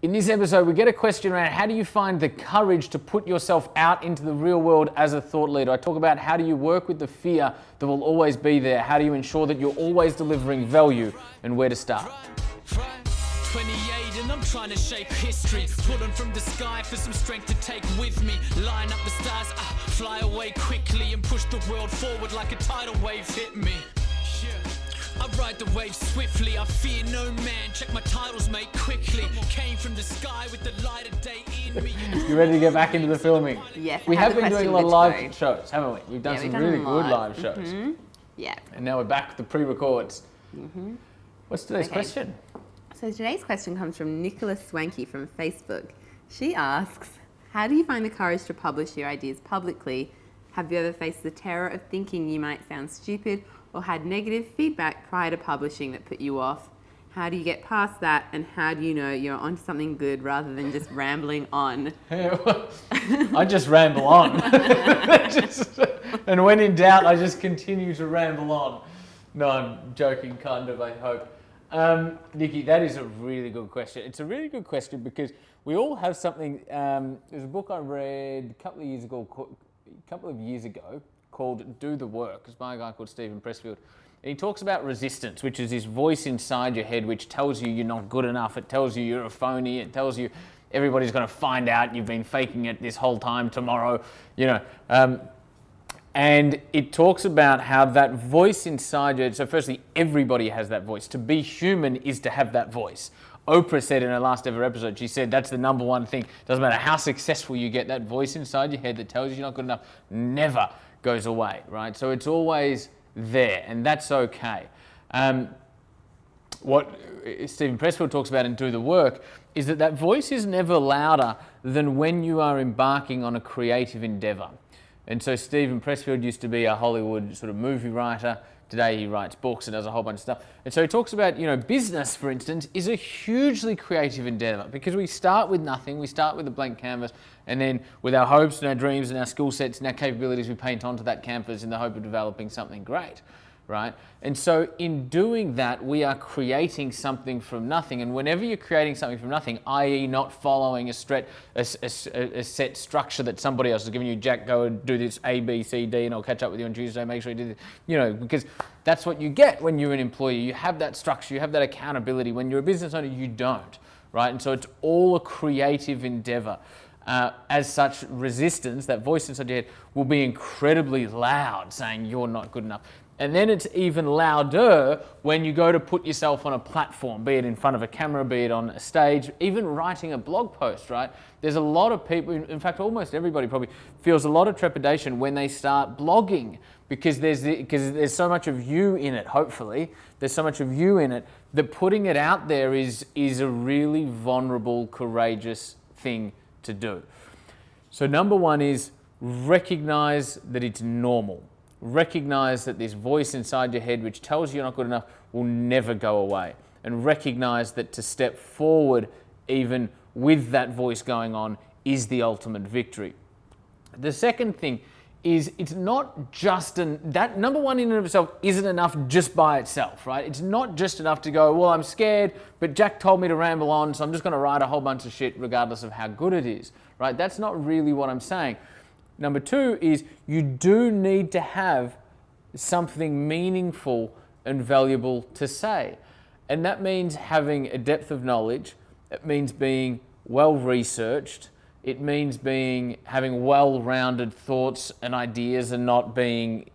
In this episode, we get a question around how do you find the courage to put yourself out into the real world as a thought leader. I talk about how do you work with the fear that will always be there. How do you ensure that you're always delivering value and where to start. 28 and I'm trying to shape history. Pulling from the sky for some strength to take with me. Line up the stars, fly away quickly and push the world forward like a tidal wave hit me. I ride the wave swiftly, I fear no man. Check my titles, mate, quickly. Came from the sky with the light of day in me. You ready to get back into the filming? Yes. We have been doing a lot of live shows, haven't we? We've done some really good live shows. Mm-hmm. Yeah. And now we're back to the pre-records. Mm-hmm. What's today's question? So today's question comes from Nicola Swanky from Facebook. She asks, how do you find the courage to publish your ideas publicly? Have you ever faced the terror of thinking you might sound stupid or had negative feedback prior to publishing that put you off? How do you get past that, and how do you know you're onto something good rather than just rambling on? I just ramble on. And when in doubt, I just continue to ramble on. No, I'm joking, kind of, I hope. Nikki, that is a really good question. It's a really good question because we all have something. There's a book I read a couple of years ago called Do the Work. It's by a guy called Steven Pressfield. And he talks about resistance, which is this voice inside your head which tells you you're not good enough. It tells you you're a phony. It tells you everybody's going to find out you've been faking it this whole time tomorrow. And it talks about how that voice inside you, so firstly, everybody has that voice. To be human is to have that voice. Oprah said in her last ever episode, she said that's the number one thing. Doesn't matter how successful you get, that voice inside your head that tells you you're not good enough never goes away, right? So it's always there, and that's okay. What Steven Pressfield talks about in Do the Work is that voice is never louder than when you are embarking on a creative endeavor. And so Steven Pressfield used to be a Hollywood sort of movie writer. Today he writes books and does a whole bunch of stuff. And so he talks about, business, for instance, is a hugely creative endeavor because we start with nothing. We start with a blank canvas, and then with our hopes and our dreams and our skill sets and our capabilities, we paint onto that canvas in the hope of developing something great, right? And so in doing that, we are creating something from nothing. And whenever you're creating something from nothing, i.e. not following a set structure that somebody else has given you, Jack, go and do this A, B, C, D, and I'll catch up with you on Tuesday, make sure you do this, because that's what you get when you're an employee. You have that structure, you have that accountability. When you're a business owner, you don't, right? And so it's all a creative endeavor. As such, resistance, that voice inside your head, will be incredibly loud saying you're not good enough. And then it's even louder when you go to put yourself on a platform, be it in front of a camera, be it on a stage, even writing a blog post, right? There's a lot of people, in fact, almost everybody probably feels a lot of trepidation when they start blogging because there's so much of you in it, hopefully. There's so much of you in it that putting it out there is a really vulnerable, courageous thing to do. So number one is recognize that it's normal. Recognize that this voice inside your head which tells you you're not good enough will never go away. And recognize that to step forward even with that voice going on is the ultimate victory. The second thing is it's not just that number one in and of itself isn't enough just by itself, right? It's not just enough to go, well, I'm scared, but Jack told me to ramble on, so I'm just going to write a whole bunch of shit regardless of how good it is, right? That's not really what I'm saying. Number two is you do need to have something meaningful and valuable to say. And that means having a depth of knowledge. It means being well researched. It means having well-rounded thoughts and ideas and not being,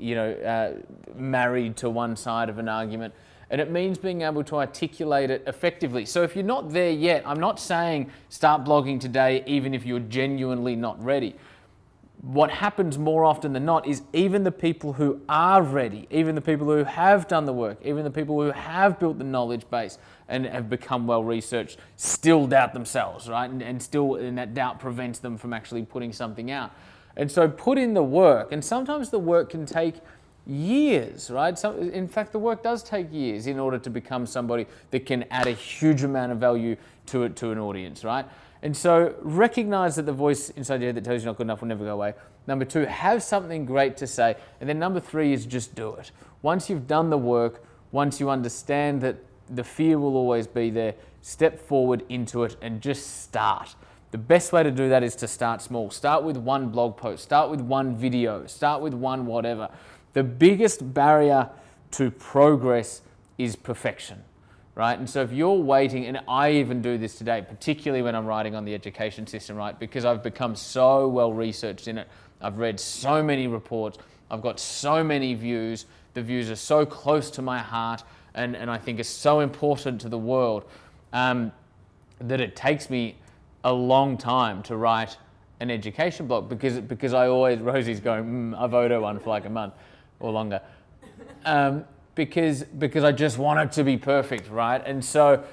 married to one side of an argument. And it means being able to articulate it effectively. So if you're not there yet, I'm not saying start blogging today even if you're genuinely not ready. What happens more often than not is even the people who are ready, even the people who have done the work, even the people who have built the knowledge base and have become well researched, still doubt themselves, right? And that doubt prevents them from actually putting something out. And so put in the work, and sometimes the work can take years, right? In fact, the work does take years in order to become somebody that can add a huge amount of value to an audience, right? And so recognize that the voice inside your head that tells you you're not good enough will never go away. Number two, have something great to say. And then number three is just do it. Once you've done the work, once you understand that the fear will always be there, step forward into it and just start. The best way to do that is to start small. Start with one blog post, start with one video, start with one whatever. The biggest barrier to progress is perfection, right? And so if you're waiting, and I even do this today, particularly when I'm writing on the education system, right? Because I've become so well researched in it. I've read so many reports. I've got so many views. The views are so close to my heart and I think are so important to the world that it takes me a long time to write an education blog because I always, Rosie's going, I've owed her one for like a month or longer. Because I just want it to be perfect, right? And so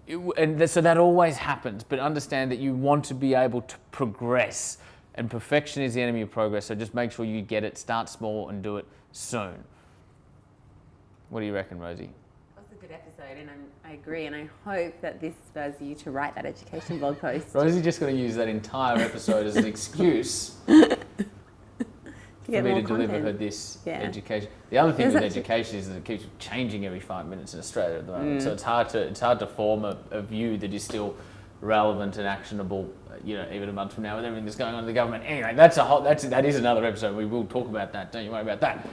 that always happens, but understand that you want to be able to progress, and perfection is the enemy of progress. So just make sure you get it, start small and do it soon. What do you reckon, Rosie? That was a good episode, and I agree, and I hope that this spurs you to write that education blog post. Rosie's just going to use that entire episode as an excuse for me to deliver her this education. The other thing with education is that it keeps changing every 5 minutes in Australia at the moment. So it's hard to form a view that is still relevant and actionable, even a month from now with everything that's going on in the government. Anyway, that is another episode. We will talk about that. Don't you worry about that.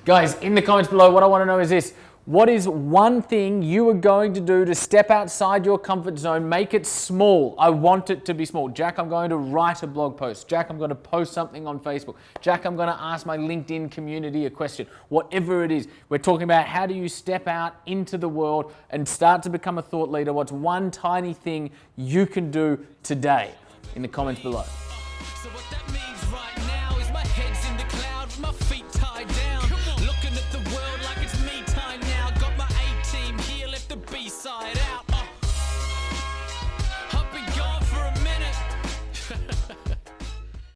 Guys, in the comments below, what I want to know is this. What is one thing you are going to do to step outside your comfort zone, make it small? I want it to be small. Jack, I'm going to write a blog post. Jack, I'm going to post something on Facebook. Jack, I'm going to ask my LinkedIn community a question. Whatever it is, we're talking about how do you step out into the world and start to become a thought leader. What's one tiny thing you can do today? In the comments below.